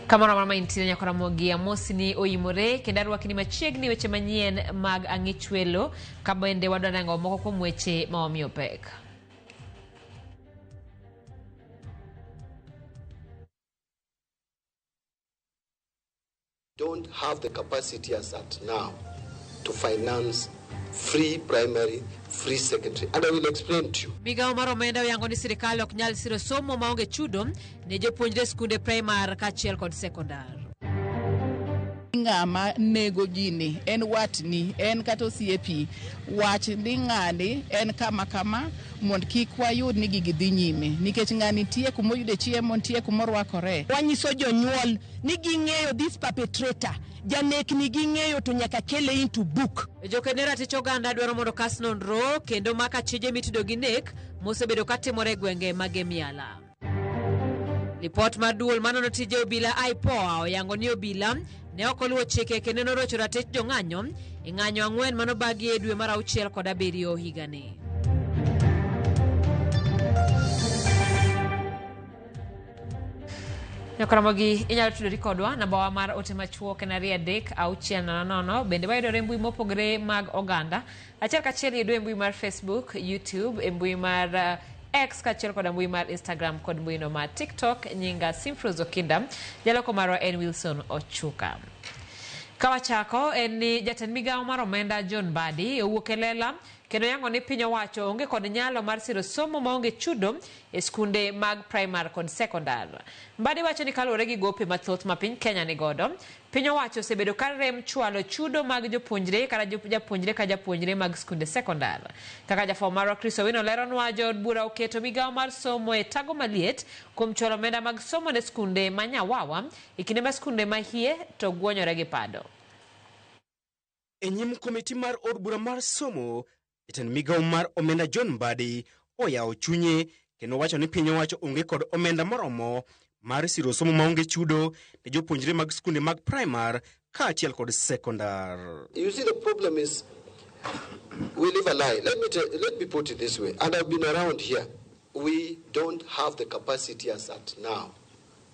Kamara mama intina nyakora mogi amosi ni oyimore kendarwa kini machiegni weche manyien mag ang'ichwelo kabende wadwana ngo moko kuom weche maomiyo pek. Don't have the capacity as at now to finance free primary, free secondary, and I will explain to you. Migao mar omenda oyango ni sirikal ok nyal siro somo maonge chudo ne jopuonjre skunde primary kaachiel kod sekondar. Ng'ama nego jini en watni en kata osiepi wach ni ng'ani en kama mond kik wayud ni gigi dhi nyime nikech ng'ani tie kumoyude chiemo tie kumorwakore. Wanyiso jonyuol ni ging'eyo this perpetrator janek ni ging'eyo to nyaka kele into book. Jokenera ticho ganda dwaro mondo kas nonro kendo maka chije mitudo gi nek mosebedo katimore gwenge mage miala. Report mar duol manono tije obila IPOA oyango ni obila ne ok oluwo chike kendo norocho ratich jong'anyo e ng'anyo ang'wen manobagi e dwe mar 6 kod 7 higani. Nyakora mogi inyalo tudori kodwa namba mar ote machuok en 3 bende wayudore mbui mopogore mag oganda achiel kachiel yudore e mbui mar Facebook, YouTube, e mbui mar X kaachiel kod mbui mar Instagram kod mbui no mar TikTok nyinga Simfrozo Kinda jaloko marwa en Wilson Ochuka. Kawachako en ni jatend migao mar omenda John Mbadi owuok e lela kendo yango ni piny owacho onge kod nyalo mar siro somo maonge chudo e skunde mag primary kod sekondar. Mbadi wacho ni kaluwore gi gope mathoth ma piny Kenya ni godo, piny owacho osebedo ka rem chwalo chudo mag jopuonjre kata japuonjre ka japuonjre mag skunde sekondar. Kaka jafwambo marwa Chris Owino leronwa jood bura oketo migao mar somo e tago maliet kuom chwalo omenda mag somo ne skunde ma Nyawawa e kinde ma skunde ma hie to guonyore gi pado. E nyim komiti mar od bura mar somo, jatend migao mar omenda John Mbadi oyawo chunye kendo wacho ni piny owacho onge kod omenda moromo mar siro somo maonge chudo ne jopuonjre mag skunde mag primary kaachiel kod sekondar. You see, the problem is we live a lie. Let me put it this way, and I've been around here. We don't have the capacity as at now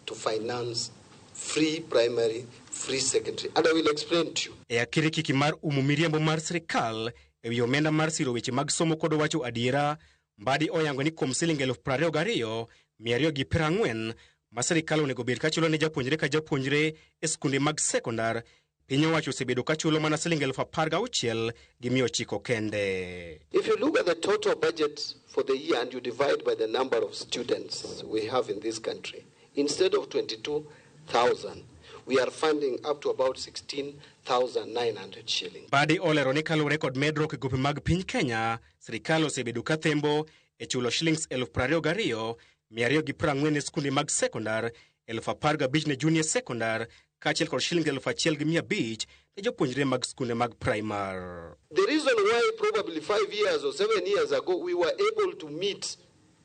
to finance free primary, free secondary, and I will explain to you. E akire kiki mar miriambo mar sirikal e wi omenda mar siro weche mag somo kod wacho adiera, Mbadi oyango ni kuom siling 22,240 ma sirikal onego bed kachulo ne japuonjre ka japuonjre e skunde mag sekondar, piny owacho osebedo kachulo mana siling 16,900 kende. If you look at the total budget for the year and you divide by the number of students we have in this country, instead of 22,000, we are funding up to about 16,900 shillings. Mbadi olero ni kalure kod medruok e gope mag piny Kenya, sirikal osebedo ka thembo e chulo shillings 22,240 e skunde mag sekondar, 15,000 ne junior sekondar, kaachiel kod shillings 1,500 ne jopuonjre mag skunde mag primary. The reason why probably 5 years or 7 years ago we were able to meet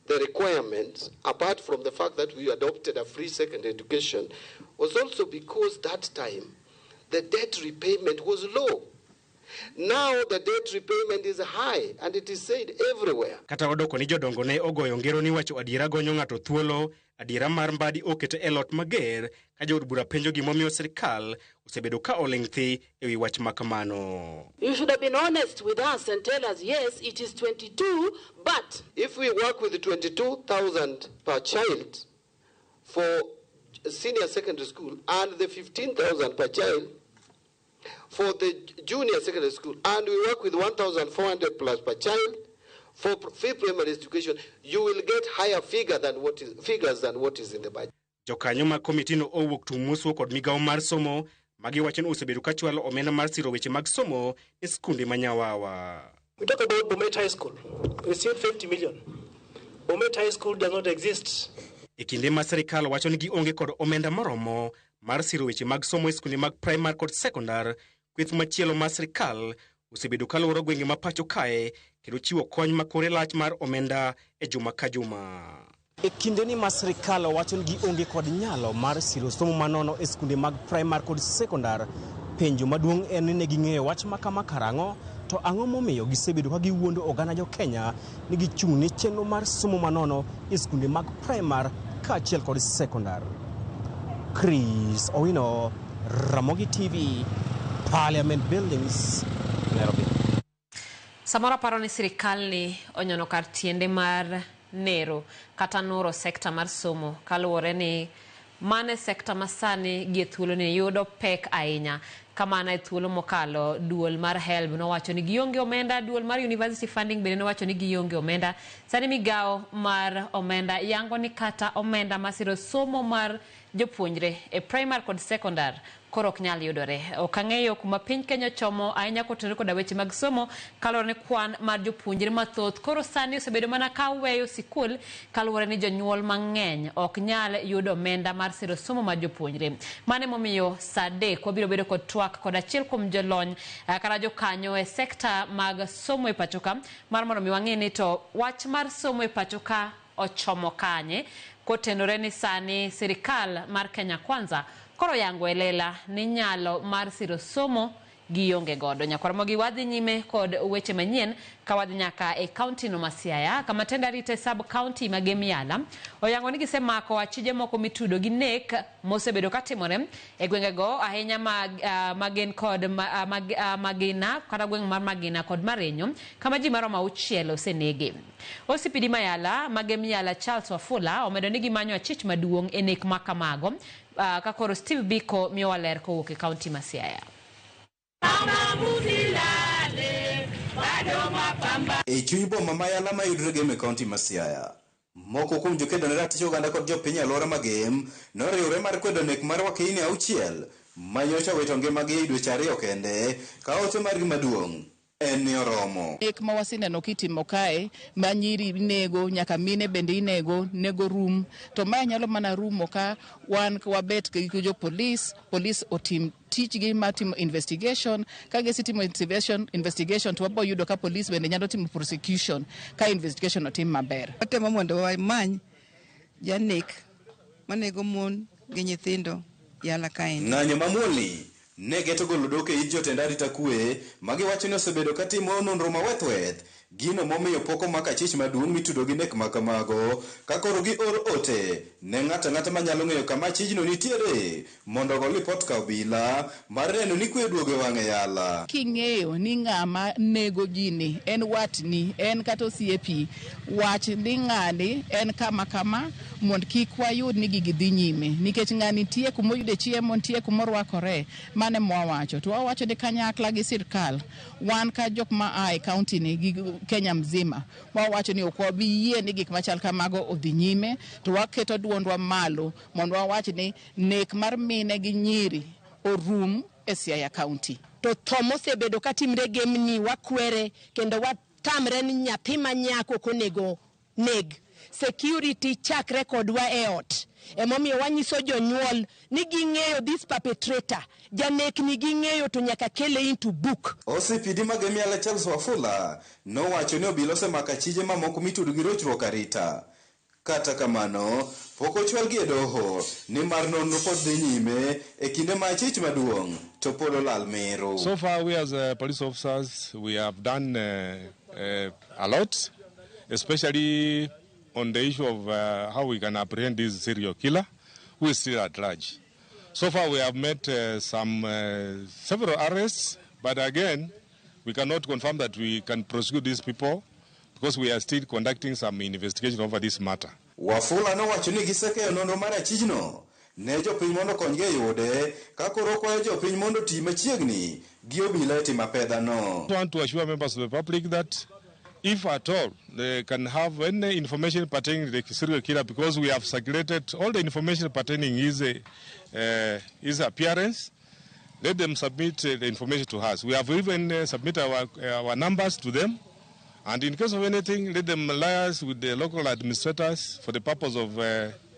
the requirements, apart from the fact that we adopted a free secondary education, was also because that time the debt repayment was low. Now the debt repayment is high and it is said everywhere. Kata odoko ni jodongo ne ogoyo ngero ni wacho adiera gonyo ng'ato thuolo, adiera mar Mbadi okete e lot mager ka jood bura penjo gimomiyo sirikal osebedo ka oling' thi e wi wach makamano. You should have been honest with us and tell us, yes, it is 22, but if we work with 22,000 per child for senior secondary school and the 15,000 per child for the junior secondary school, and we work with 1,400 plus per child for free primary education, you will get higher figures than what is in the budget. Jokanyo ma komiti no owuok tumuso kod migao mar somo magiwacho ni osebedo ka chwalo omenda mar siro weche mag somo e skunde ma Nyawawa. We talk about Bomet High School. We received 50 million. Bomet High School does not exist. E kinde ma sirikal wacho ni gionge kod omenda moromo mar siro weche mag somo e skunde mag primary kod sekondar, kweth machielo ma sirikal osebedo ka loro gwenge ma pacho kae kendo chiwo kony ma kore lach mar omenda e juma ka juma. E kinde ni ma sirikal wacho ni gionge kod nyalo mar siro somo manono e skunde mag primary kod sekondar, penjo maduong' en ni ging'eyo wach makama karang'o, to ang'o momiyo gisebedo ka giwuondo oganda jo Kenya ni gichung' ne chenro mar somo manono e skunde mag primary kaachiel kod sekondar. Chris Owino, Ramogi TV, Parliament Buildings, Nairobi. Samora paro ni sirikal ni onyono kar tiende mar nero kata noro sekta mar somo kaluwore ni mane sekta masani gie thuolo ni yudo pek ahinya kamana e thuolo mokalo duol mar HELB nowacho ni gionge omenda, duol mar university funding bende nowacho ni gionge omenda. Sani migao mar omenda yango ni kata omenda masiro somo mar jopuonjre e primary kod secondary koro ok nyal yudore. Ok ang'eyo kuma piny Kenya chomo ahinya kotenore koda weche mag somo kaluwore ni kwan mar jopuonjre mathoth koro sani osebedo mana ka weyo sikul kaluwore ni jonyuol mang'eny ok nyal yudo omenda mar siro somo mar jopuonjre. Mane momiyo saa 3 wabiro bedo kod twak kod achiel kuom jolony kata jokanyo e sekta mag somo e pachoka mar mondo mi wang'e ni to wach mar somo e pachoka ochomo kanye kotenore ni sani sirikal mar Kenya Kwanza koro yango elela ni nyalo mar siro somo gionge godo. Nyakwarmogi wadhi nyime kod weche manyien ka wadhi nyaka e kaunti no Siaya kama tenda rite sub county magemiala oyango ni gisemako achije moko mitudo gi nek mosebedo katimore e gwengego ahinya magen kod magina kata gweng mar Magina kod Marenyo kama ji maromo 6 osenege. Osipidi Mayala magemiala Charles Wafula omedo ni gimanyo achich maduong' e nek makamago kakoro Steve Biko miyo waler kowuok e kaunti ma Siaya. E chuny boma Mayala mayudore Gem e kaunti ma Siaya, moko kuom jokedo ne ratich oganda kod jopiny alwora magem noriwore mar kwedo nek mar wakeyini 6 manyocha wito ngimagi e dweche 2 kende ka ote margi maduong' en ni oromo. Nek ma wasineno kitimo kae ma nyiri nego nyaka mine bende nego rum to ma nyalo mana rumo ka wan wabet gi jo police otim tichgi matimo investigation ka gisitimo investigation to wabo yudo ka police bende nyalo timo prosecution ka investigation otim maber. Watemo mondo wamany janek manego mon gi nyithindo yala kae. Ng'anyo mamuli ne geto golo doke ir jotend arita kwe magiwacho ni osebedo katimo nonro mawethweth gino momiyo poko maka chich maduong' mitudo gi nek makamago ka koro gi or ote ne ng'ata manyalo ng'eyo kama chijno nitiere mondo go lipot ka obila mar neno ni kwe duogo e wang'e yala. King'eyo ni ng'ama nego jini en watni en kata osiepi wach ni ng'ani en kama mond kik wayud ni gigi dhi nyime nikech ng'ani tie kumoyude chiemo tie kumorwakore mane mwawacho to wawacho ni kanyakla gi sirkal wan ka jok ma ai kaunti ni gi Kenya mzima wawacho ni ok wabi yie ni gik machal kamago odhi nyime to waketo duondwa malo mondo wawach ni nek mar mine gi nyiri orum e Siaya kaunti. To thomo osebedo katimre gemni wakwere kendo watamre ni nyathi manyako konego neg. Security chakre kodwa e ot. Emomiyo wanyiso jonyuol ni ging'eyo this perpetrator. Janek ni ging'eyo to nyaka kele into book. Osipidi magemiala Charles Wafula nowacho ni obila osemako achije mamoko mitudo gi rochruok arita. Kata kamano, pok ochwal gi e doho ni mar nonro pod dhi nyime e kinde ma achich maduong' to pod olal mero. So far we as police officers we have done a lot, especially on the issue of how we can apprehend this serial killer who is still at large. So far we have made several arrests, but again we cannot confirm that we can prosecute these people because we are still conducting some investigation over this matter. Wafula nowacho ni gisekeyo nonro mar achijno ne jopiny mondo konygi e yude ka koro kwayo jopiny mondo ti machiegni gi obila e timo apedhano. I want to assure members of the public that if at all they can have any information pertaining to the serial killer, because we have circulated all the information pertaining his appearance, let them submit the information to us. We have even submitted our numbers to them, and in case of anything, let them liaise with the local administrators for the purpose of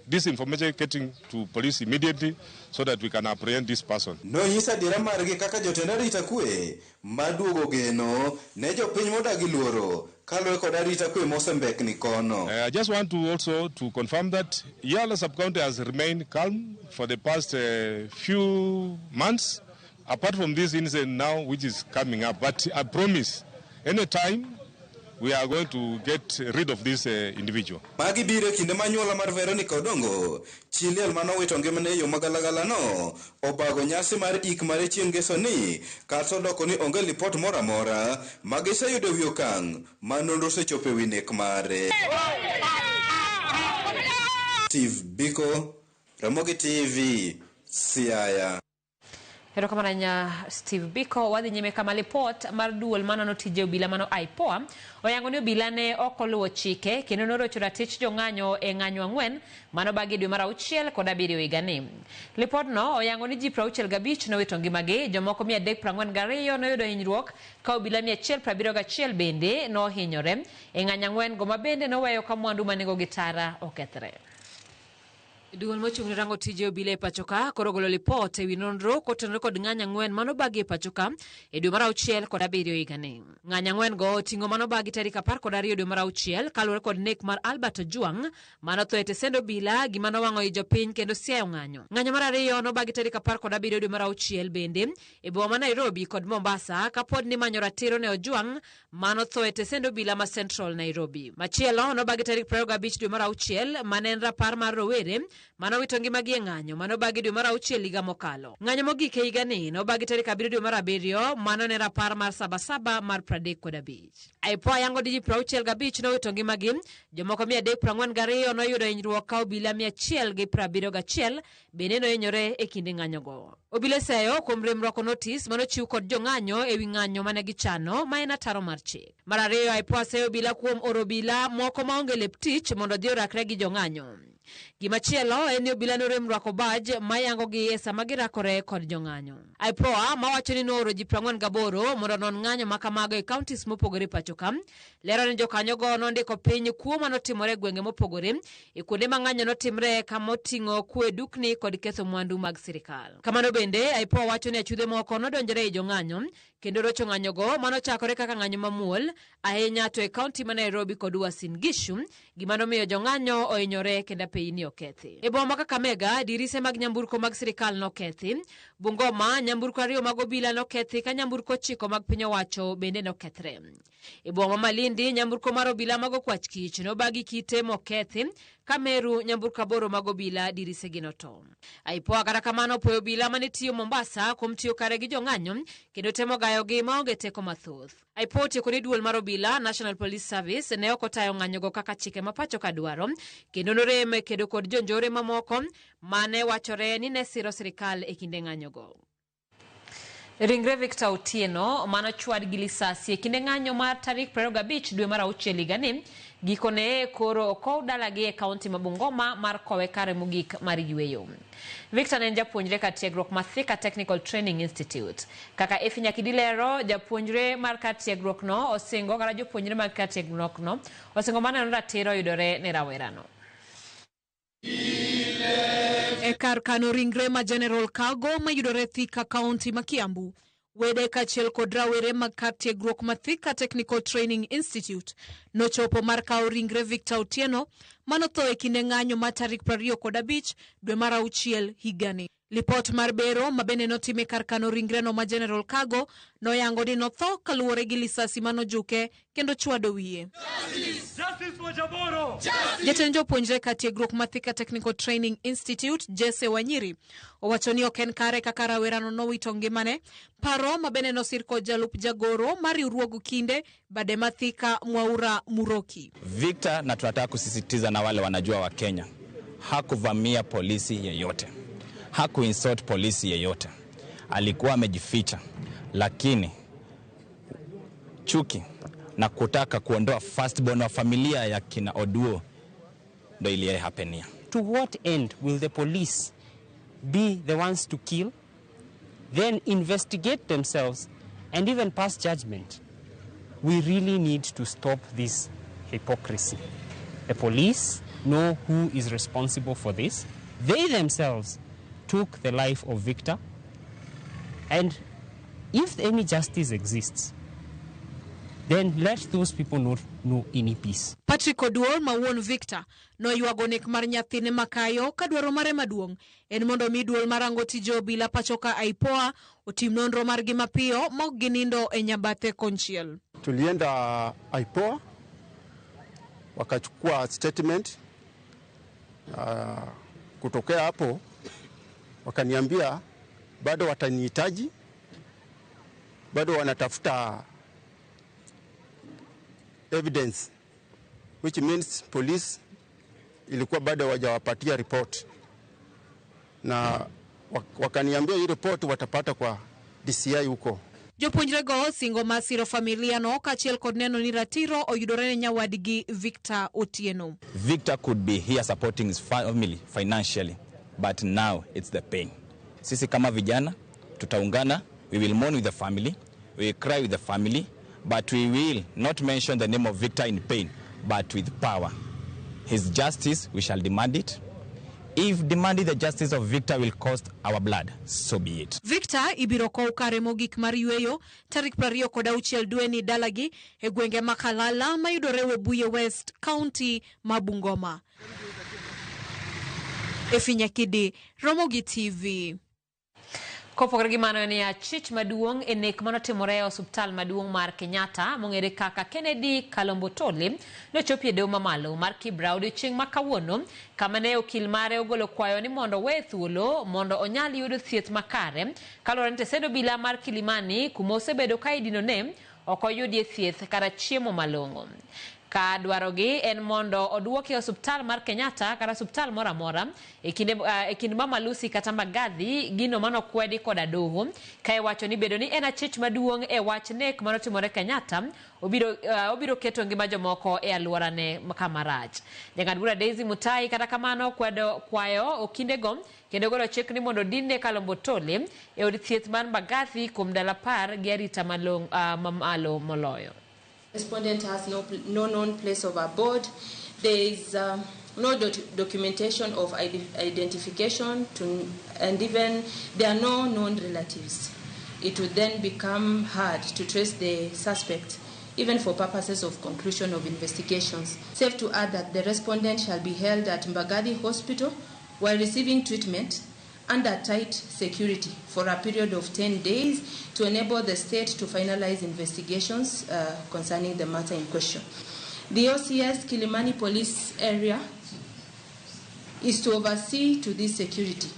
this information getting to police immediately so that we can apprehend this person. No nyisa dira margi kaka jotend arita kwe maduogo geno ne jopiny modagi luoro kaluwe kod arita kwe mosembek ni kono. I just want to also confirm that Yala sub-county has remained calm for the past few months, apart from this incident now which is coming up. But I promise, anytime we are going to get rid of this individual. Magi bire kinde manyuola mar Veronica Odongo, chiliel manowito ngimane yo magalagala no, obago nyasi mar ik mare chieng' ngeso ni, kata odoko ni onge lipot mora mora, magiseyudo wi okang' manonro sechope wi nek mare. Steve Biko, Ramogi TV, Siaya. Hero kamaranya Steve Biko wadhi nyime kama lipot mar duol manono tije obila mano IPOA oyango ni obila ne okoluwo chike kendo norocho ratich jong'anyo e ng'anyo ang'wen mano bagi dwe mar 6 kod 7 higani. Lipot no oyango ni ji 65 nowito ngimagi, jomoko 342 noyudo hinyruok ka obila 171 bende nohinyore e ng'anyo ang'wen go mabende noweyo ka mwandu manego gitara okethre. Duol mochung'ne rango tije obila e pachoka koro golo lipot ewi nonro kotenore kod ng'anyo ang'wen mano bagi e pachoka e dwe mar 6 kod 7 higani. Ng'anyo ang'wen go oting'o mano bagi tarik 12 dwe mar 6 kaluwore kod nek mar Albert Ojwang mano tho e tesend obila gi mano wang'o i jopiny kendo siayo ng'anyo. Ng'anyo mar ariyo no bagi tarik 17 dwe mar 6 bende e boma ma Nairobi kod Mombasa kapod ni manyo ratiro ne Ojwang mano tho e tesend obila ma Central Nairobi. Machielo no bagi tarik 25 dwe mar 6 mane en rapar mar rowere mano wito ngimagi e ng'anyo mano bagi dwe mar 6 higa mokalo. Ng'anyo mogik e higani no bagi tarik 7 dwe mar 7 mano ne rapar mar Sabasaba mar 35. IPOA yango ji 65 nowito ngimagi, jomoko 342 noyudo hinyruok ka obila 171 bende nohinyore e kinde ng'anyogo. Obila seyo kuom remruako notis mano chiw kod jong'anyo ewi ng'anyo mane gichano ma en ataro mar chik. Mar ariyo IPOA seyo obila kuom oro obila moko maonge lep tich mondo odhi orakre gi jong'anyo. Gimachielo en ni obila norem rwako baj mayango gi e sama girakore kod jong'anyo. IPOA mawacho ni nooro ji 48 mondo non ng'anyo makamago e counties mopogore pachoka. Lero ni jokanyo go nondiko piny kuo manotimore gwenge mopogore e kuonde ma ng'anyo notimre kama oting'o kwe dukni kod ketho mwandu mag sirikal. Kamano bende IPOA wacho ni achudhe moko nodonjore e jong'anyo kendo rocho ng'anyo go manochakore kaka ng'anyo mamuol ahinya to e kaunti ma Nairobi kod Uasin Gishu gimano miyo jong'anyo ohinyore kendo piny okethi. E boma kaka Kakamega dirise mag nyamburko mag sirikal nokethi. Bungoma nyamburko 2 mag obila nokethi ka nyamburko 9 mag piny owacho bende nokethre. E boma Malindi nyamburko mar obila mag okwach kich nobagi kite mokethi. Kameru nyamburko 8 mag obila dirise ginoto. IPOA kata kamano poyo obila mane tiyo Mombasa kuom tiyo kare gi jong'anyo kendo temo gayo gi maonge teko mathoth. IPOA tieko ni duol mar obila National Police Service ne okotayo ng'anyo go kaka chike mapacho ka dwaro kendo noreme kedo kod jonjore mamoko mane wachore ni ne siro sirikal e kinde ng'anyo go. Ringre Victor Otieno mano chwad gi lisasi e kinde ng'anyo mar tarik 25 dwe mar 6 higani gikone koro okow dalagi e kaunti ma Bungoma mar kowe kare mogik mar yweyo. Victor ne japuonjre ka tiegruok ma Thika Technical Training Institute. Kaka Efinya Kidilero japuonjre mar ka tiegruok no osingo kara jopuonjre mar ka tiegruok no osingo mana ratiro yudore ne rawerano. E kar kano ringre ma General Cargo mayudore Thika County ma Kiambu, wede kachiel kod rawere mag kar tiegruok ma Thika Technical Training Institute nochopo mar kawo ringre Victor Otieno manotho e kinde ng'anyo ma tarik 25 dwe mar 6 higani. Lipot mar bero mabende notime kar kano ringre no ma General Cargo noyango ni notho kaluwore gi lisasi manojuke kendo chwado wiye. Justice for Jaboro! Jatend jopuonjre ka tiegruok ma Thika Technical Training Institute Jesse Wanyiri owacho ni ok en kare kaka rawerano nowito ngimane. Paro mabende nosir kod jalup jagoro mar riwruog kinde bade ma Thika Mwaura Muroki. Victor, na tunataka kusisitiza na wale wanajua wa Kenya, hakuvamia polisi yeyote, hakuinsult polisi yeyote, alikuwa amejificha, lakini chuki na kutaka kuondoa firstborn wa familia ya kina Oduo ndo iliye hapenia. To what end will the police be the ones to kill, then investigate themselves and even pass judgment? We really need to stop this hypocrisy. The police know who is responsible for this. They themselves took the life of Victor, and if any justice exists, then let those people not know any peace. Patrick Oduor mawuon Victor no yuago nek mar nyathine makayo kadwaro mare maduong' en mondo mi duol marango tije obila pachoka IPOA otim nonro margi mapiyo mok ginindo e nyabathe konchiel. Tulienda IPOA wakachukua statement. Kutokea hapo wakaniambia bado watanihitaji, bado wanatafuta evidence, which means police ilikuwa bado hawajawapatia report, na wakaniambia hii report watapata kwa DCI huko. Jopuonjrego singo masiro familia no kachiel kod neno ni ratiro oyudore ne nyawadgi Victor Otieno. Victor could be here supporting his family financially, but now it's the pain. Sisi kama vijana tutaungana, we will mourn with the family, we will cry with the family, but we will not mention the name of Victor in pain, but with power. His justice, we shall demand it. If demanding the justice of Victor will cost our blood, so be it. Victor ibiro kow kare mogik mar yweyo tarik 26 dwe ni dalagi e gwenge Makalala mayudore Webuye West County ma Bungoma. Efinya Kidi, Ramogi TV. Kopogore gi mano ni achich maduong' e nek manotimore e osuptal maduong' mar Kenyatta mong'ere kaka Kennedy Kalombotole nochopie doho mamalo mar Kibra odiochieng' ma kawuono kama ne okil mare ogolo kwayo ni mondo we thuolo mondo onyal yudo thieth makare kaluwore ni tesend obila mar Kilimani kuma osebedo ka idinone ok oyudie thieth kata chiemo malong'o. Ka dwarogi en mondo oduoke osuptal mar Kenyatta kata osuptal mora mora e kinde Mama Lucy kata Mbagathi gino mano kwedi koda doho ka iwacho ni bedo ni en achich maduong' e wach nek manotimore Kenyatta obiro keto ngima jomoko e alworane kamarach. Jang'ad bura Daisy Mutai kata kamano kwayo okindego kendo golo chik ni mondo dinne Kalombotole e od thieth mar Mbagathi kuom dala 10 gi arita mamalo moloyo. Respondent has no known place of abode. There is no documentation of identification, and even there are no known relatives. It would then become hard to trace the suspect, even for purposes of conclusion of investigations. Safe to add that the respondent shall be held at Mbagathi Hospital while receiving treatment under tight security for a period of 10 days to enable the state to finalize investigations concerning the matter in question. The OCS Kilimani police area is to oversee to this security.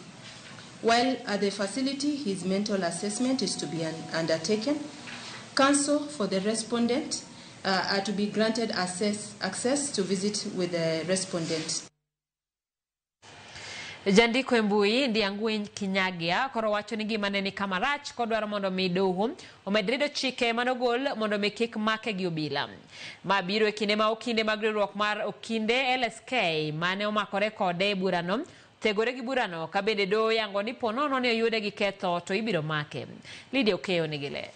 While at the facility, his mental assessment is to be undertaken. Counsel for the respondent are to be granted access to visit with the respondent. Jandiko embui Ndiang'wen Kinyagia koro wacho ni gima neni kamarach kodwaro mondo mi doho omedrido chike manogol mondo mi kik make gi obila. Ma biro e kinde ma okinde mag riwruok mar okinde LSK mane omakore kode burano tegore gi burano ka bende doho yango ni ponono ni oyude gi ketho to ibiro make. Lydia Okeyo nigi ler.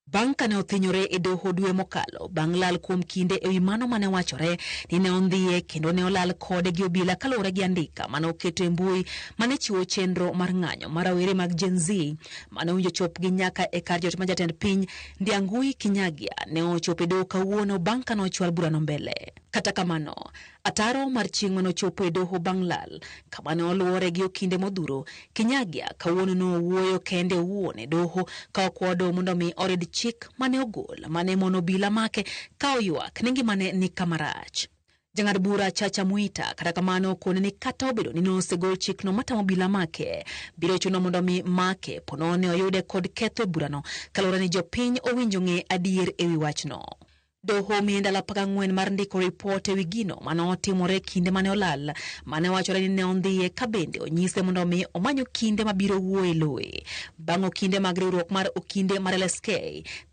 Bang' kane othinyore e doho dwe mokalo bang' lal kuom kinde ewi mano mane wachore ni ne ondhiye kendo ne olal kode gi obila kaluwore gi andika mane oketo e mbui mane chiwo chenro mar ng'anyo mar rawere mag Gen Z mane owinjo chopgi nyaka e kar jot ma jatend piny Ndiang'wen Kinyagia ne ochopo e doho kawuono bang' kane ochwal burano mbele. Kata kamano, ataro mar chieng' mane ochopo e doho bang' lal kama ne oluwore gi okinde modhuro, Kinyagia kawuono no wuoyo kende owuon e doho ka okwodo mondo mi ored chik mane ogol mane mono obila make ka oywak ni ngimane ni kamarach. Jang'ad bura Chacha Mwita kata kamano kone ni kata obedo ni nosegol chikno matamo obila make biro chuno mondo mi make ponone oyude kod ketho e burano kaluwore ni jopiny owinjo ng'e adier ewi wachno. Doho miye ndalo 14 mar ndiko ripot ewi gino mane otimore kinde mane olal mane wachore ni ne ondhiye ka bende onyise mondo mi omanyo kinde mabiro wuoye loe bang' okinde mag riwruok mar okinde mar LSK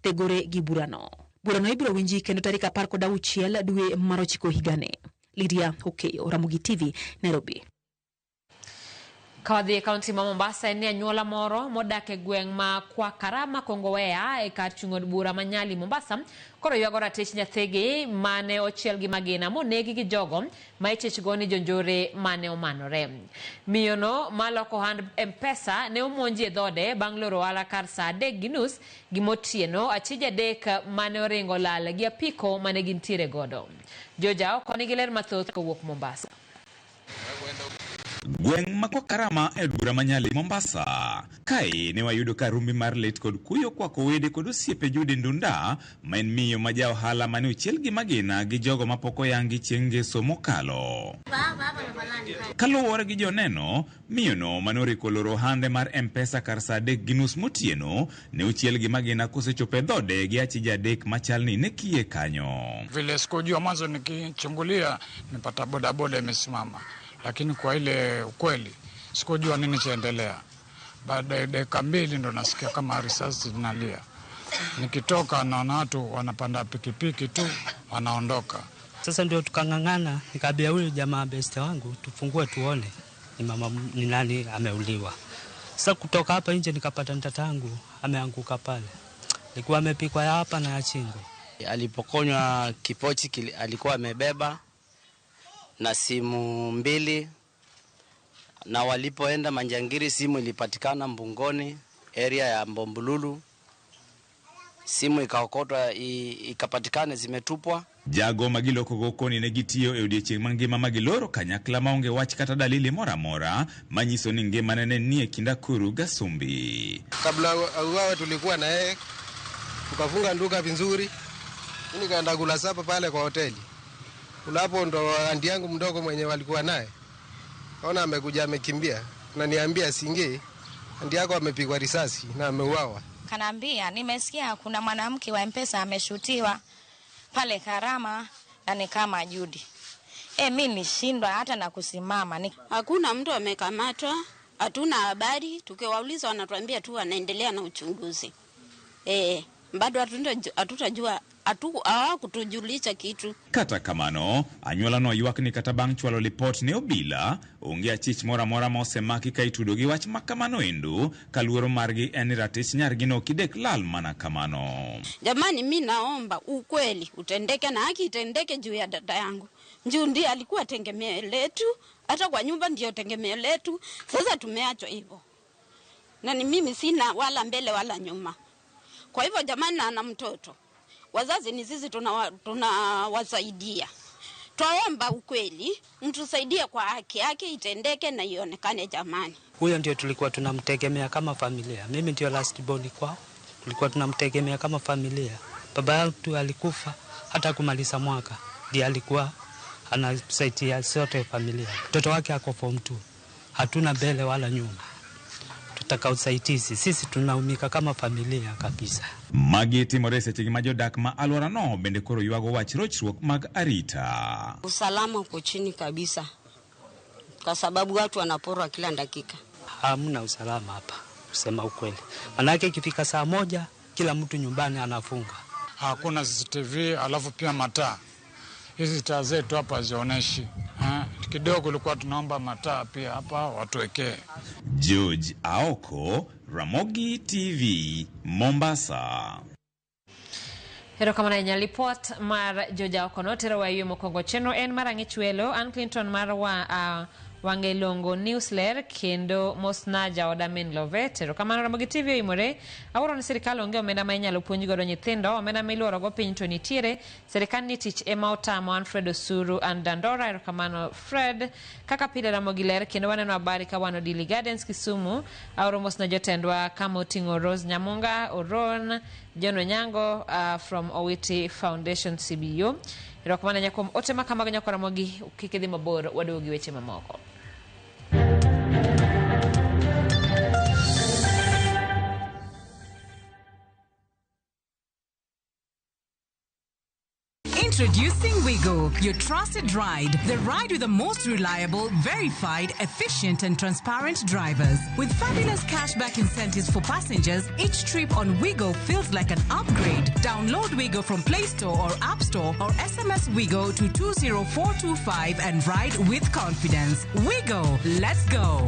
tegore gi burano. Burano ibiro winji kendo tarik 16 dwe mar 9 higani. Lydia Okeyo, Ramogi TV, Nairobi. Kawadhi e kaunti ma Mombasa ni anyuola moro modak e gweng' ma Kwa Karama Kongowea e kar chung'od bura Manyali Mombasa koro ywago ratich nyathigi mane ochiel gi magina monegi gi jogo ma ichich ni jonjore mane omanore. Miyo no maloko hand M-Pesa ne omonji e dhode bang' loro ohala kar saa 3:30 gimotieno achije adek mane oringo lal gi apiko mane gintiere godo. Joja oko nigi ler mathoth kowuok Mombasa. Gweng' ma Kwa Karama e bura Manyali Mombasa Kae ne wayudo ka rumbi mar lit kod kuyo kwa kowede kod osiepe Judy Ndunda, maen miyo ma ja ohala mane ochiel gi magina gi jogo mapoko yangi chieng' ngeso mokalo. Kaluwore gi joneno, miyono mane oriko loro hande mar M-Pesa kar saa 3:30 motieno ne ochiel gi magina kosechope dhode gi achija adek machalni ne kiye kanyo. Vile sikujua mwanzo nikichungulia nipata bodaboda imesimama, lakini kwa ile ukweli sikujua nini chaendelea. Baada ya dakika 2 ndo nasikia kama risasi zinalia. Nikitoka naona watu wanapanda pikipiki tu wanaondoka. Sasa ndio tukang'ang'ana, nikaambia huyu jamaa beste wangu tufungue tuone ni nani ameuliwa. Sasa kutoka hapa nje nikapata mtata wangu ameanguka pale. Alikuwa amepikwa ya hapa na ya chini. Alipokonywa kipochi alikuwa amebeba na simu 2, na walipoenda Manjangiri simu ilipatikana Mbungoni area ya Mbombululu. Simu ikaokotwa ikapatikana zimetupwa. Jago magiloko gokoni ne gitiyo e odiechieng' mangima magiloro kanyakla maonge wach kata dalili mora mora manyiso ni ngima nene nie kinda kuru Gasumbi. Kabla auawe tulikuwa na yeye, tukafunga nduka vizuri. Mimi nikaenda kula sapa pale kwa hoteli. Unapo ndo andi yangu mdogo mwenye walikuwa naye. Naona amekuja amekimbia. Na niambia singe andi yako amepigwa risasi na ameuawa. Kanaambia nimesikia kuna mwanamke wa M-Pesa ameshutiwa pale Karama na ni kama Judy. Mimi nilishindwa hata na kusimama. Hakuna mtu amekamatwa, hatuna habari, tukiwauliza wanatuambia tu wanaendelea na uchunguzi. Bado hatutajua, hawakutujulisha kitu. Kata kamano, anyuola no ywak ni kata bang' chwalo lipot ne obila, onge achich mora mora mosemaki ka itudo gi wach makamano endo, kaluoro margi en ratich nyargi no kidek lal mana kamano. Jamani, mimi naomba ukweli utendeke na haki itendeke juu ya dada yangu. Njoo ndiye alikuwa tegemeo letu, hata kwa nyumba ndio tegemeo letu. Sasa tumeachwa hivyo. Na ni mimi sina wala mbele wala nyuma. Kwa hivyo jamani, na mtoto. Wazazi ni sisi tunawasaidia. Tuomba ukweli, mtusaidie kwa haki yake itendeke na ionekane jamani. Huyo ndio tulikuwa tunamtegemea kama familia. Mimi ndio last born kwao. Tulikuwa tunamtegemea kama familia. Baba yangu alikufa hata kumaliza mwaka. Ndiye alikuwa anasaidia sote familia. Mtoto wake ako form 2. Hatuna mbele wala nyuma. Tutaka usaidizi. Sisi tunaumika kama familia kabisa. Mageti morese chigi majodak ma alwora no bende koro yuago wach rochruok mag arita. Usalama uko chini kabisa. Kwa sababu watu wanaporwa kila dakika. Hamna usalama hapa, kusema ukweli. Manake ikifika saa 1 kila mtu nyumbani anafunga. Hakuna CCTV, alafu pia mataa. Hizi taa zetu hapa zioneshi. Kidogo kulikuwa tunaomba mataa pia hapa watuwekee. George Aoko, Ramogi TV, Mombasa. Hero kama na nyalipot mar George Aoko notero wa yumo kongo cheno en marangi chwelo Ann Clinton mar wangelongo newsletter kendo mosnaja odamin lovet. Hero kama na Ramogi TV imore aworo ni serikali onge omenda ma inyalo puonj godo nyithindo, omenda miluoro go piny to nitiere. Serikali ni tich ema otamo Alfred Osuru and Dandora. Hero kama no Fred kaka pile Ramogi ler kendo waneno habari ka wano Dili Gardens Kisumu aworo mosna jotendwa kama otingo Rose Nyamunga, Oron, John Onyango from Owiti Foundation CBU. Hero kama na nyakom otema kama nyako Ramogi kikidhi mabor wadogi weche mamoko. Introducing Wigo, your trusted ride. The ride with the most reliable, verified, efficient and transparent drivers. With fabulous cashback incentives for passengers, each trip on Wigo feels like an upgrade. Download Wigo from Play Store or App Store or SMS Wigo to 20425 and ride with confidence. Wigo, let's go.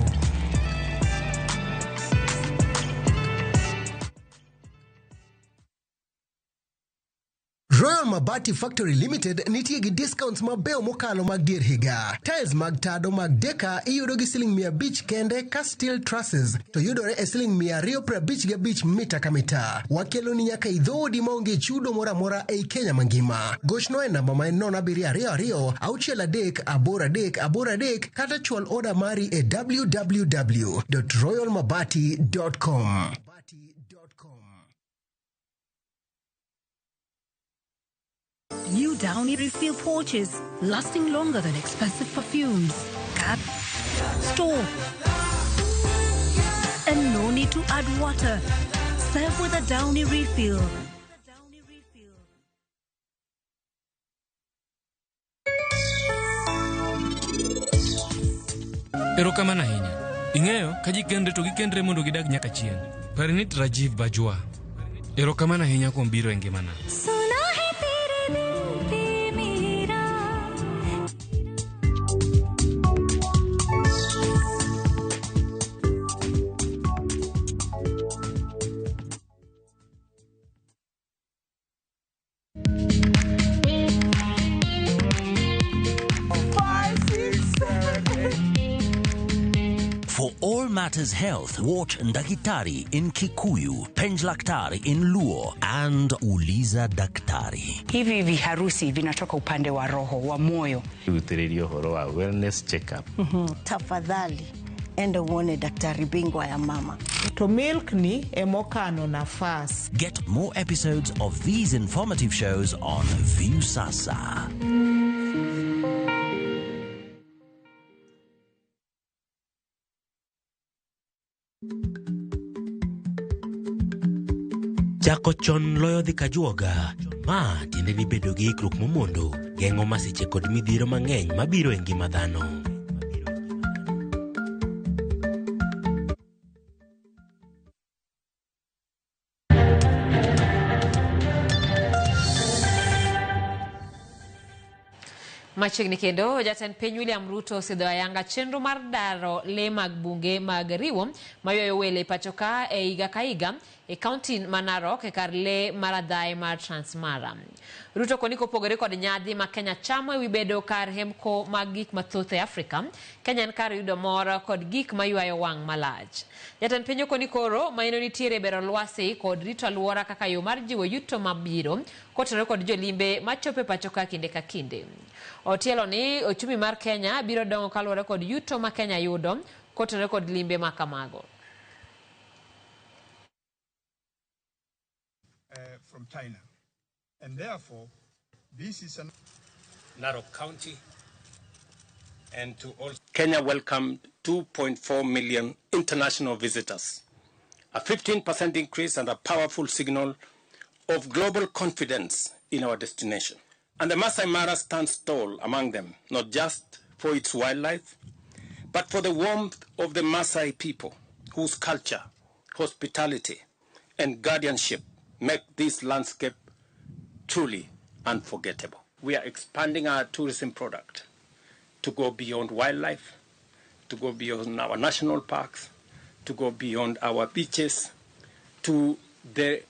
Royal Mabati Factory Limited nitie gi discounts mabeo mokalo mag dier higa. Tiles mag tado mag deka iyudo gi siling 500 kende, ka steel trusses to yudore e siling 255 mita ka mita. Wakelo ni nyaka idhodi maonge chudo moramora ei Kenya mangima. Gochno e namba ma en 0722 638 kata chwal order mari e www.royalmabati.com. New Downy refill pouches, lasting longer than expensive perfumes. Cut, store, and no need to add water. Serve with a Downy refill. Erokamana ahinya. Ing'eyo ka ji kendre to gikendre mondo gidag nyaka chieng'. Parental Rajiv Bajwa. Erokamana ahinya kuom biro e ngimana. For all matters health, watch Ndakitari in Kikuyu, Penj Laktari in Luo, and Uliza Daktari. Hivi viharusi vinatoka upande wa roho, wa moyo. Utirio horo wa wellness check-up. Tafadhali, enda uone daktari bingwa ya mama. To milk ni emokano nafas. Get more episodes of these informative shows on View Sasa. Chako chon loyo dhi kajuoga. Ma tiende ni bedo gi ikruok momondo, geng'o masiche kod midhiro mang'eny mabiro e ngima dhano. Machiegni kendo jatend piny William Ruto osidho ayanga chenro mar daro le mag bunge mag riwo mayuayo wele pachoka e higa ka higa e kaunti ma Narok e kar le mar adhaye mar Transmara. Ruto koni kopogore kod nyadhi ma Kenya chamo ewi bedo kar hemko mag gik mathoth e Afrika, Kenya en kar yudo mor kod gik mayuayo wang' malach. Jatend piny koni koro maino nitiere bero lwasi kod rito alwora kaka yo mar jiwo yuto mabiro kotenore kod jolimbe machope pachoka kinde ka kinde. Otielo ni ochumi mar Kenya biro dongo kaluwore kod yuto ma Kenya yudo kotenore kod limbe ma kamago. From China. And therefore, this is an Narok County and to all. Kenya welcomed 2.4 million international visitors, a 15% increase and a powerful signal of global confidence in our destination. And the Masai Mara stands tall among them, not just for its wildlife, but for the warmth of the Masai people, whose culture, hospitality, and guardianship make this landscape truly unforgettable. We are expanding our tourism product to go beyond wildlife, to go beyond our national parks, to go beyond our beaches, to the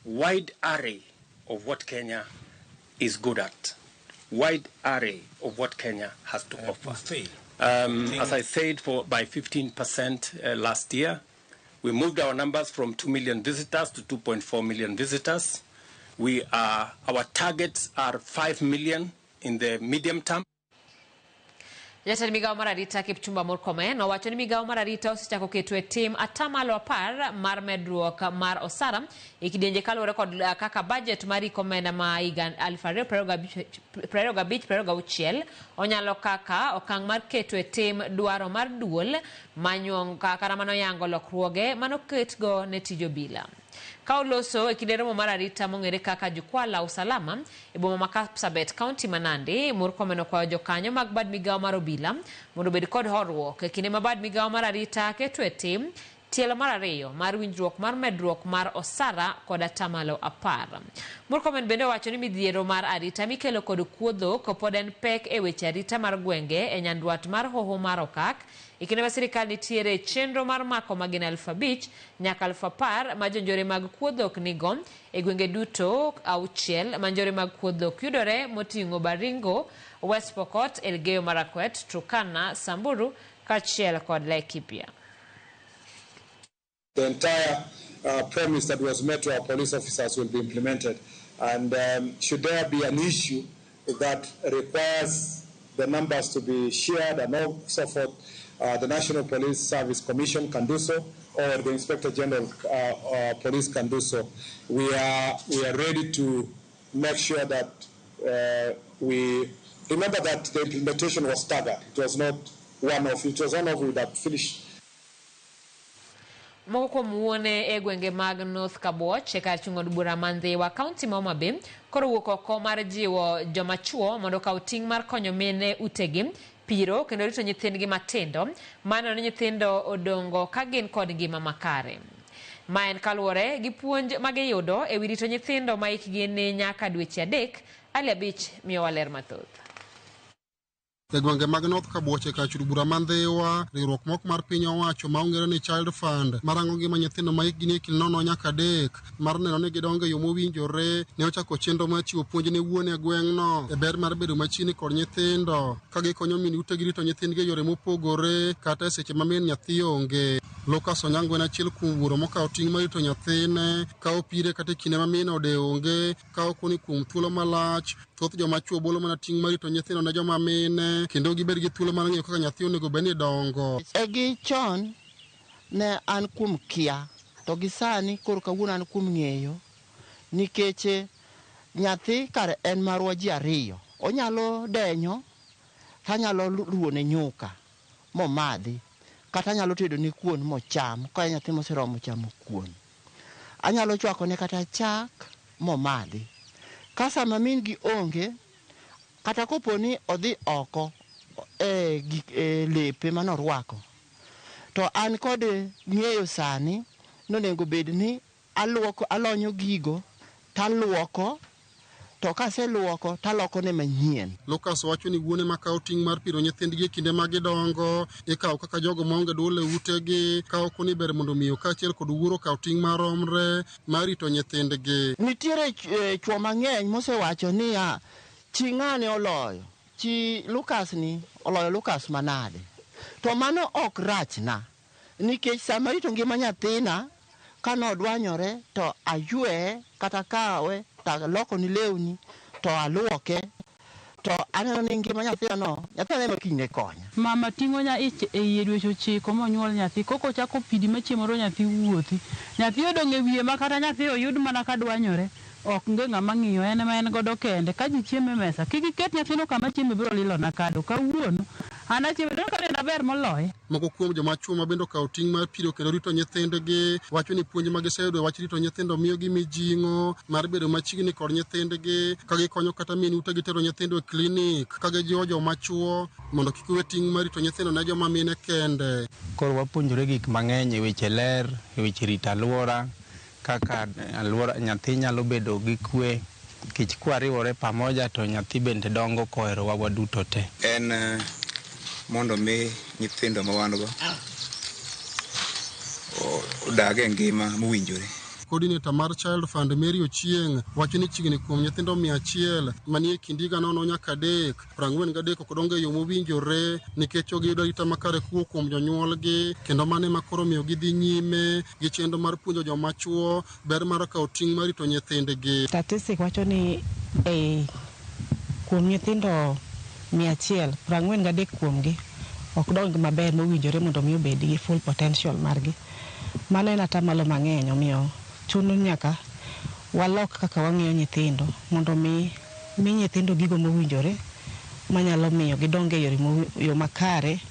wide array of what Kenya is good at, wide array of what Kenya has to offer. As I said, by 15% last year, we moved our numbers from 2 million visitors to 2.4 million visitors. Our targets are 5 million in the medium term. Jatend migao mar arita Kipchumba Murkomen owacho ni migao mar arita osechako keto e tim atamalo 10 mar medruok mar osara e kidienje kaluwore kod kaka budget mar ikomenda ma higa 2025-26 onyalo kaka okang' mar keto e tim dwaro mar duol manyuong kaka mano yango lokruoge manoketgo ne tijo bila. Kauloso e kinde romo mar arita mong'ere kaka jukwaa la usalama e boma ma Kapsabet County ma Nandi, Murkomen okwayo jokanyo mag bad migao mar obila mondo obed kod horuok e kinde ma bad migao mar arita keto e tim tielo mar ariyo mar winjruok mar medruok mar osara kod atamalo 10. Murkomen bende wacho ni midhiero mar arita mikelo kod kuodho kopod en pek e weche arita mar gwenge e nyandwat mar hoho mar okak. Ikine ma sirikal nitiere chenro mar mako magina 5,000 nyaka 10,000 ma jonjore mag kuodhok nigo e gwenge duto 6 ma jonjore mag kuodhok yudore moting'o Baringo, West Pokot, Elgeyo Marakwet, Turkana, Samburu kaachiel kod Laikipia. The entire premise that was met to our police officers will be implemented, and should there be an issue that requires the numbers to be shared and so forth, the National Police Service Commission can do so, or the Inspector General Police can do so. We are ready to make sure that we remember that the implementation was staggered. It was not one-off. It was one-off. We would have finished. Moko kuom wuone e gwenge mag North Kabuoch e kar chung'od bura Mandhiwa kaunti ma Homa Bay koro wuok oko mar jiwo joma chuo mondo kaw ting' mar konyo mine utegi piro kendo rito nyithindgi matindo mano ni nyithindo odongo ka gin kod ngima makare. Ma en kaluwore gi puonj ma giyudo e wi rito nyithindo ma hikgi ni nyaka dweche 3. Ali Abich miyowa ler mathoth. E gwenge mag North Kabuoch e kar chung'od bura Mandhiwa, riwruok moko mar piny owacho ma ong'ere ni Child Fund marango ngima nyithindo ma hikgi ni 0 nyaka 3 mar neno ni gidongo e yo mowinjore ne ochako chenro mar chiwo puonj ne wuone e gweng'no e ber mar bedo machiegni kod nyithindo ka gikonyo min utegi rito nyithindgi e yore mopogore kata e seche ma min nyathi onge. Lucas Onyango en achiel kuom wuoro mokawo ting' mar rito nyathine ka opire kata e kinde ma min ode onge ka okoni kuom thuolo malach. Thoth joma chuo bolo mana ting' mar rito nyithindo ne joma mine kendo gibed gi thuolo mar ng'eyo kaka nyathi onego bed ni dongo. Egi chon ne an kuom kia to gi sani koro kawuono an kuom ng'eyo nikech nyathi kare en marwa ji ariyo. Onyalo denyo tanyalo ruone nyuka momadhi kata anyalo tedo ne kuon mocham ka nyathi moseromo chamo kuon. Anyalo chwako ne kata chak momadhi. Ka sama min gi onge kata koponi odhi oko lepe manorwako to an kod ng'eyo sani nonego bed ni alonyo gigo taluoko to kaseluoko taloko ne manyien. Lucas wacho ni wuone makawo ting' mar piro nyithindgi e kinde ma gidongo ikawo kaka jogo maonge dwol e utegi ka ok ni ber mondo miyo kaachiel kod wuoro kaw ting' maromre mar rito nyithindgi. Nitiere chwo mang'eny mosewacho ni chi ng'ane oloyo chi Lucas ni oloyo Lucas manade. To mano ok rachna nikech sama rito ngima nyathina kanodwanyore to aywe kata kawe loko ni lewni to aluoke to aneno ni ngima nyathino ema kine konya. Mama ting'o nya e dweche 9 monyuol nyathi koko chako pidi machiemoro nyathi wuothi. Nyathi odong' e wiye ma kata nyathi oyud mana kadwanyore ok nge ng'ama ng'iyo en ma en godo kende ka ji chiemo e mesa kik iket nyathino kama chiemo biro lilo na kado kawuono ana chiemo to kare ber moloye. Moko kuom joma chuo ma bende okawo ting' mar piro kendo rito nyithindgi wacho ni puonj ma giseyudo wach rito nyithindo miyo gi mijing'o mar bedo machiegni kod nyithindgi ka gikonyo kata min utegi tero nyithindo e klinik ka gijiwo joma chuo mondo kik we ting' mar rito nyithindo ne joma mine kende. Koro wapuonjore gik mang'eny e weche ler, e weche rito alwora, kaka alwora nyathi nyalo bedo gi kwe kich kwariwore pamoja to nyathi bende dongo kohero wawa duto te. En mondo mi nyithindo ma wan go odag e ngima mowinjore. Coordinator mar Child Fund Mary Ochieng wacho ni chiegni kuom nyithindo 100 manie kind higa 0 nyaka 3 43 ok dongo e yo mowinjore nikech giyudo arita makare kuom jonyuolgi kendo mane makoro miyo gidhi nyime gi chenro mar puonjo joma chuo ber mar kawo ting' mar rito nyithindgi. Statistics wacho ni kuom nyithindo 100 43 kuomgi ok dong maber mowinjore mondo mi obed gi full potential margi. Mano en atamalo mang'eny omiyo chuno nyaka walok kaka wang'iyo nyithindo mondo mi nyithindo gigo mowinjore manyalo miyo gidong e yo makare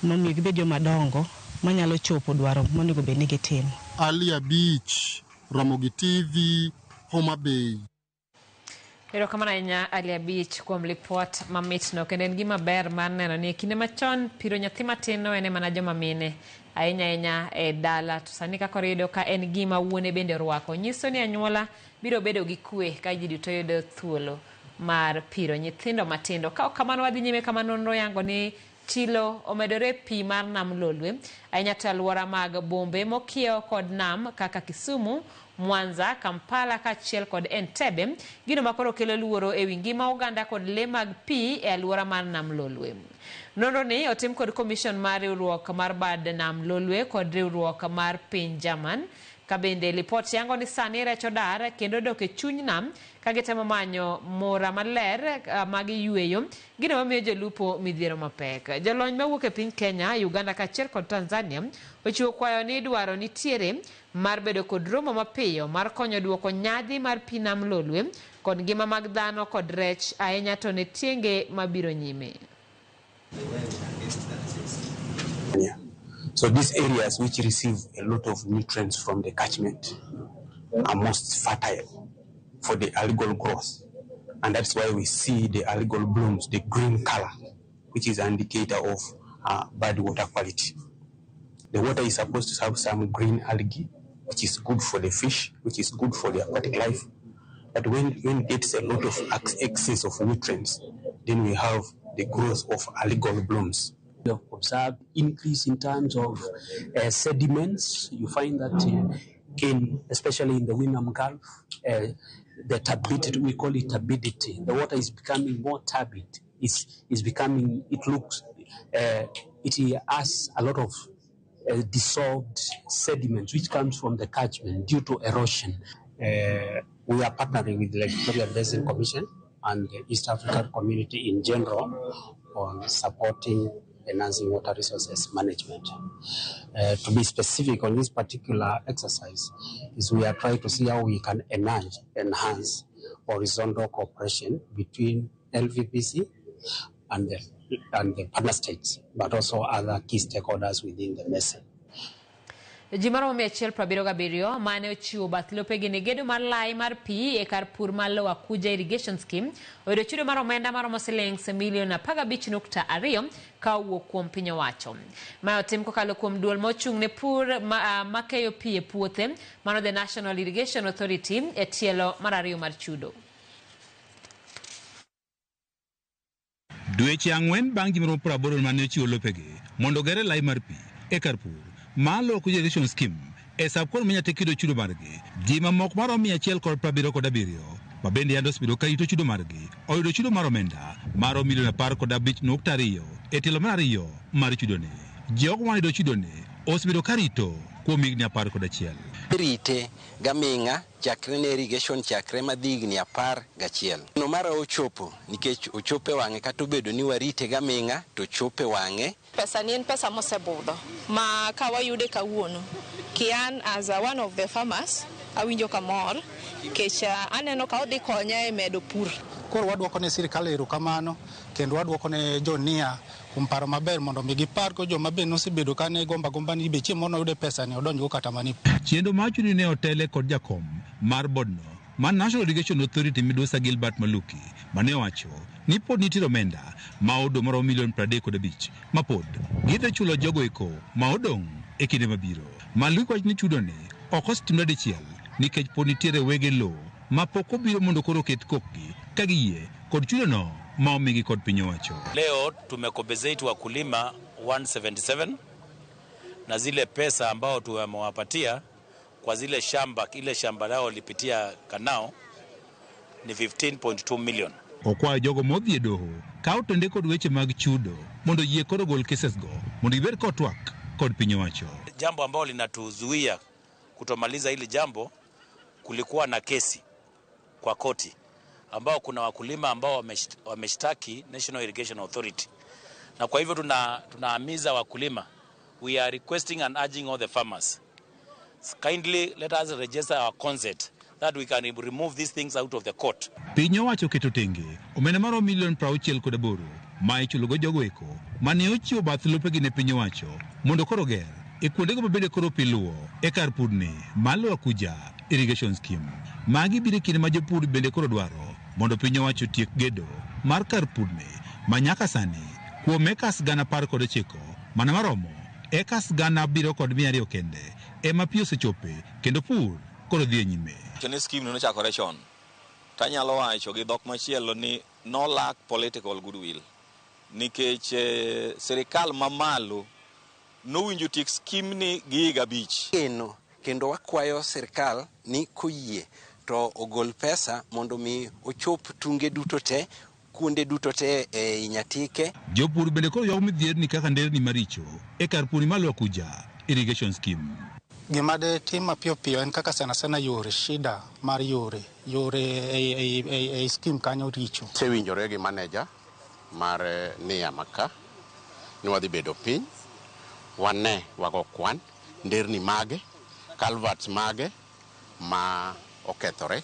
momiyo gibed joma dongo manyalo chopo dwaro monego bed ni gitimo. Ali Abich, Ramogi TV, Homa Bay. Ero kamana ahinya Ali Abich kuom lipot mamitno kendo en gima ber mar neno ni kinde machon piro nyathi matino en mana joma mine ahinya e dala. To sani kaka yudo ka en gima wuone bende rwako, nyiso ni anyuola biro bedo gi kwe ka ji duto yudo thuolo mar piro nyithindo matindo. Ka kamano wadhi nyime kama nonro yango ni chilo omedore pi mar nam Lolwe ahinya to alwora mag bombe mokiewo kod nam kaka Kisumu, Mwanza, Kampala kaachiel kod Entebbe, gino makoro kelo luoro e wi ngima oganda kod le mag pi e alwora mar nam Lolwe. Nonro ni otim kod commission mar riwruok mar bad nam Lolwe kod riwruok mar piny Jerman. Ka bende lipot yango ni sani rech odar kendo dok e chuny nam ka gitemo manyo mora maler mag yweyo, gino mamiyo jolupo midhiero mapek. Jolony mawuok e piny Kenya, Uganda kaachiel kod Tanzania ochiwo kwayo ni dwaro nitiere mar bedo kod romo mapiyo mar konyo duoko nyadhi mar pi nam Lolwe kod ngima mag dhano kod rech ahinya to ne tienge mabiro nyime. So these areas which receive a lot of nutrients from the catchment are most fertile for the algal growth. And that's why we see the algal blooms, the green color, which is an indicator of bad water quality. The water is supposed to have some green algae, which is good for the fish, which is good for the aquatic life. But when it gets a lot of excess of nutrients, then we have the growth of algal blooms. We have observed increase in terms of sediments. You find that especially in the Wingham Gulf, the turbidity, we call it turbidity. The water is becoming more turbid. It's becoming, it has a lot of dissolved sediments which comes from the catchment due to erosion. We are partnering with the Victoria Basin Commission and the East African community in general on supporting enhancing water resources management. To be specific on this particular exercise, is we are trying to see how we can enhance horizontal cooperation between LVPC and the partner states, but also other key stakeholders within the basin. Jimaro 177 mane ochiwo bath lopegi ne gedo mar lai mar pi e kar pur mar Lower Kuja Irrigation Scheme oyudo chudo mar omenda maromo silings milion 15.2 ka owuok kuom piny owacho. Ma otim kokalo kuom duol mochung' ne pur makeyo pi e puothe mano the National Irrigation Authority e tielo mar ariyo mar chudo. Dweche ang'wen bang' ji maromo 80 mane ochiwo lopegi mondo gere lai mar pi e kar pur Malo Kuja Irrigation Scheme e sabkon manyate kido chudo margi ji mamoko maromo 177 ma bende yando spido ka ito chudo margi oyudo chudo mar omenda maromo milion 15.2 e tielo mar ariyo mar chudone. Jogo mayudo chudone osebedo karito kuom higni 11. Rite gaming'a chakre ne irrigation chakre madhigni 11. No mara ochopo nikech ochope wang'e kata obedo ni warite gaming'a to chope wang'e. Pesa ni en pesa mosebudho ma ka wayude kawuono. Kian as one of the farmers awinjo kamor kech aneno ka odhi konya e medo pur. Koro wadwoko ne sirikal erokamano kendo wadwoko ne jonia kuom paro maber mondo mi gipar ko joma be nosebedo kane gomba ni be chiemo no yude pesa ne odonjgo kata mani. Chiendo machuni ne otele kod jakom mar bodno mar National Irrigation Authority Midusa Gilbert Maluki mane owacho ni pod nitiere omenda ma odong' maromo milion 35 ma pod gidhi chulo jogo eko ma odong' e kinde mabiro. Maluki wacho ni chudone ok osetimre dichiel nikech pod nitiere wege lowo ma pok obiro mondo koro ket kokgi ka giyie kod chudono ma omigi kod piny owacho. Leo tumekombezeti wakulima 177 na zile pesa ambao tumewapatia kwa zile shamba, ile shamba lao lipitia kanao ni 15.2 million. Okwayo jogo modhi e doho kawo tende kod weche mag chudo mondo yie koro gol cases go mondo ibed kod twak kod piny owacho. Jambo ambao linatuzuia kutomaliza hili jambo, kulikuwa na kesi kwa koti ambao kuna wakulima ambao wameshtaki National Irrigation Authority, na kwa hivyo tunahimiza wakulima, we are requesting and urging all the farmers, kindly let us register our consent that we can remove these things out of the court. Piny owacho keto tenge omenda maromo milion 68 ma ichulogo jogo eko mane ochiwo bath lopegi ne piny owacho mondo koro ger e kuondego mabende koro piluwo e kar purni mar Lower Kuja Irrigation Scheme. Magi biro kinde ma jopur bende koro dwaro mondo piny owacho tiek gedo mar kar purni ma nyaka sani kuom ekas 10,900 mana maromo ekas gana biro kod 200 kende ema pi osechope kendo pur koro dhi nyime. Kene scheme no chakore chon. Tanyalo wacho gi dhok machielo ni no lack political goodwill. Nikech serikal mamalo nowinjo tik scheme ni gi higa 5. Kendo wakwayo serikal ni koyie to ogol pesa mondo mi ochop tunge duto te, kuonde duto te e Nyatike. Jopur bende koro yaw midhier ni kaka nderni maricho e kar pur malo kuja irrigation scheme. Gima de tim mapiyo piyo en kaka sana yore shida mar yore e scheme kanyo richo. Sewinjore gi manager mar Nia Maka ni wadhi bedo piny wane wago kwan nderni mage culverts mage ma okethore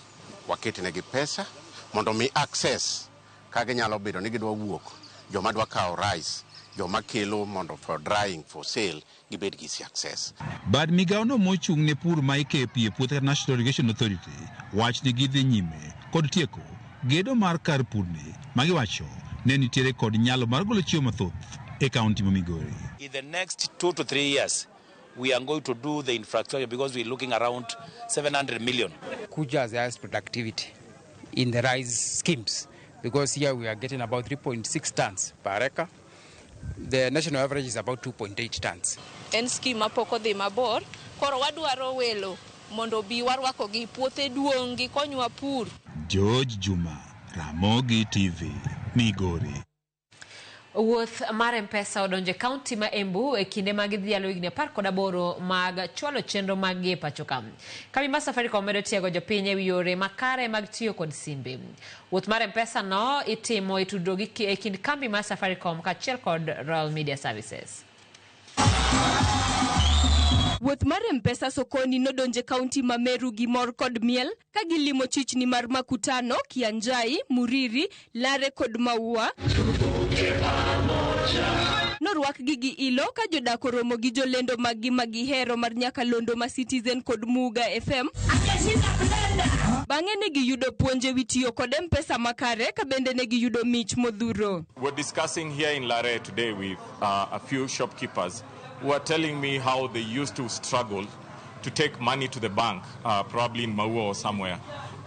waketinegi pesa mondo mi access kage nyalo bedo ni gidwa wuok joma dwa kawo rice joma kelo mondo for drying for sale gibed gi access. Bad migaono mochung' ne pur ma ikepi e puothe National Irrigation Authority wach ni gidhi nyime kod tieko gedo mar kar purni magiwacho ne nitiere kod nyalo mar golo chiemo mathoth e kaunti ma Migori. In the next 2 to 3 years we are going to do the infrastructure because we're looking around 700 million. Kuja as highest productivity in the rice schemes because here we are getting about 3.6 tons per acre. The national average is about 2.8 tons. En scheme mapoko dhi mabor, koro wadwaro welo mondo bi warwako gi puothe duong' gi konywa pur. George Juma, Ramogi TV, Migori. Wuoth mar M-Pesa odonje kaunti ma Embu e kinde mag dhialo higni 18 mag chwalo chenro mag e pacho ka. Kambi mar Safaricom medo tiego jopiny e yore makare mag tiyo kod simbe. Wuoth mar M-Pesa no itimo e tudruok e kind kambi mar Safaricom kaachiel kod Royal Media Services. Wuoth mar M-Pesa sokoni nodonje kaunti ma Meru gi mor kod miel ka gilimo chichni mar Makutano, Kianjai, Muriri, Lare kod Maua. Norwak gi ilo ka jodak oromo gi jolendo magi hero mar nyakalondo ma Citizen kod Muga FM. Bang'e ne giyudo puonje wi tiyo kod M-Pesa makare ka bende ne giyudo mich modhuro. We're discussing here in Lare today with a few shopkeepers who are telling me how they used to struggle to take money to the bank, probably in Maua or somewhere.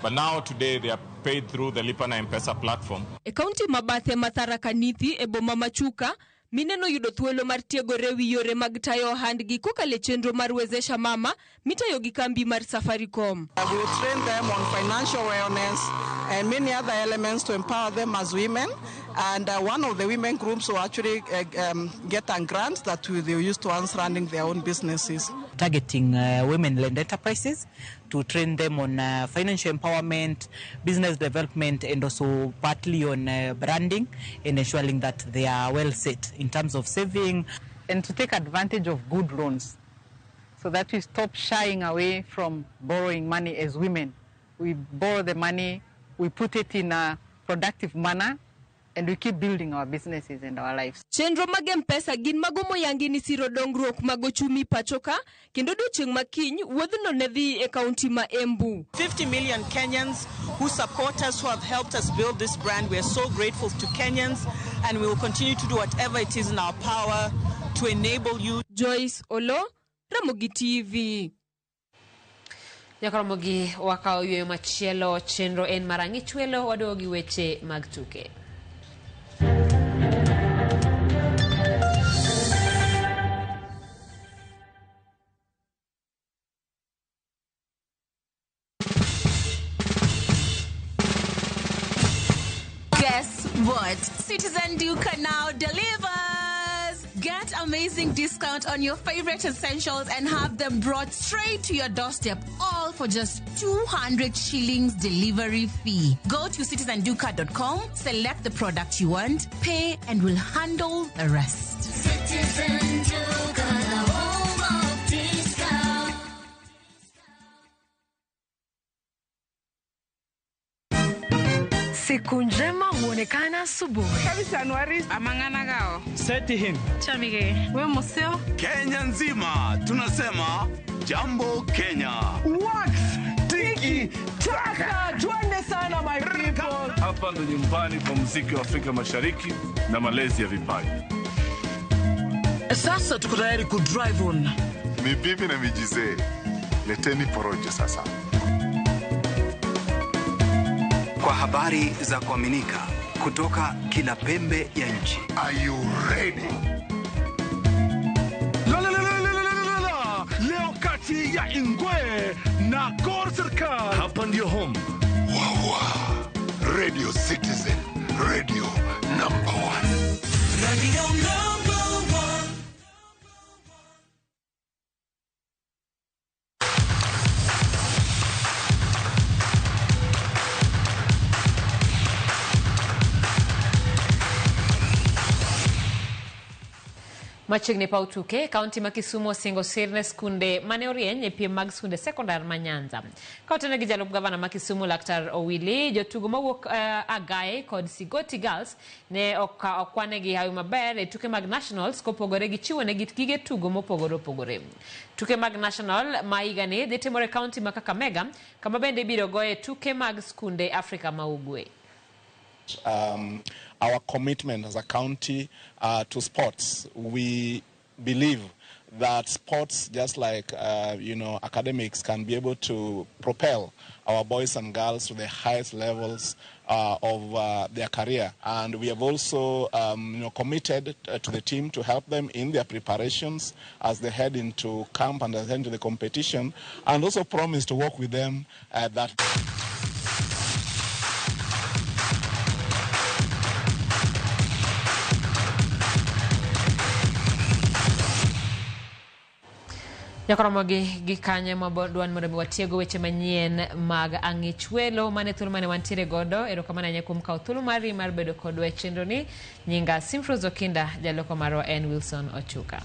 But now today they are paid through the Lipa na M-Pesa platform. E kaunti mabathe Matharaka Nithi e boma Machuka, mine no yudo thuolo mar tiegore wi yore mag tayo ohandgi kokalo chenro mar Wezesha Mama mitayo gi kambi mar Safaricom. We will train them on financial awareness and many other elements to empower them as women. And one of the women groups will actually get a grant that they use to running their own businesses. Targeting women-led enterprises to train them on financial empowerment, business development, and also partly on branding and ensuring that they are well set in terms of saving. And to take advantage of good loans so that we stop shying away from borrowing money as women. We borrow the money, we put it in a productive manner, and we keep building our businesses and our lives. Chenro mag M-Pesa gin mago moyangi ni siro dongruok mag ochumi pachoka kendo dochieng' makiny wuodhno ne dhi e kaunti ma Embu. 50 million Kenyans who support us, who have helped us build this brand. We are so grateful to Kenyans and we will continue to do whatever it is in our power to enable you. Joyce Olo, Ramogi TV. Nyakoromogi wakawo yweyo machielo chenro en marang'ich welo wadogi weche mag tuke. Guess what? Citizen Duca now delivers! Get amazing discount on your favorite essentials and have them brought straight to your doorstep, all for just 200 shillings delivery fee. Go to citizenduca.com, select the product you want, pay, and we'll handle the rest. Citizen Duca, the home of discount. Siku njema huonekana asubuhi. Kabisa Januari amangana gao. Seti him. Chamige. We museo. Kenya nzima tunasema jambo Kenya. Wax, tiki, taka. Twende sana my people. Hapa ndo nyumbani kwa muziki wa Afrika Mashariki na malezi ya vipaji. Sasa tuko tayari ku drive on. Mibibi na mijize, leteni porojo sasa. Kwa habari za kuaminika kutoka kila pembe ya nchi. Are you ready? Leo kati ya Ingwe na Korserka. Hapa ndio home. Radio Citizen, radio number 1. Radio number 1. Machiegni pa utuke, kaunti ma Kisumu osingo sirne skunde mane orieny e piem mag skunde sekondar ma Nyanza. Kautene gi jalup gavana ma Kisumu Laktar Owili, jotugo mawuok Agae kod Sigoti Girls ne okwane gi hawi maber e tuke mag nationals kopogore gi chiwo ne gige tugo mopogore opogore. Tuke mag national ma higani dhi timore kaunti ma Kakamega, kama bende biro goye tuke mag skunde Afrika ma Ugwe. Our commitment as a county to sports. We believe that sports, just like academics, can be able to propel our boys and girls to the highest levels of their career. And we have also committed to the team to help them in their preparations as they head into camp and head into the competition, and also promise to work with them that. Yakoromo gi kanye mabodwan mondo watiego weche manyien mag ang'ich welo mane thuolo mane wantiere godo. Erokamano ahinya kuom kawo thuolo mari mar bedo kodwa e chenro ni. Nyinga Simfrozo Kinda, jaloko marwa en Wilson Ochuka.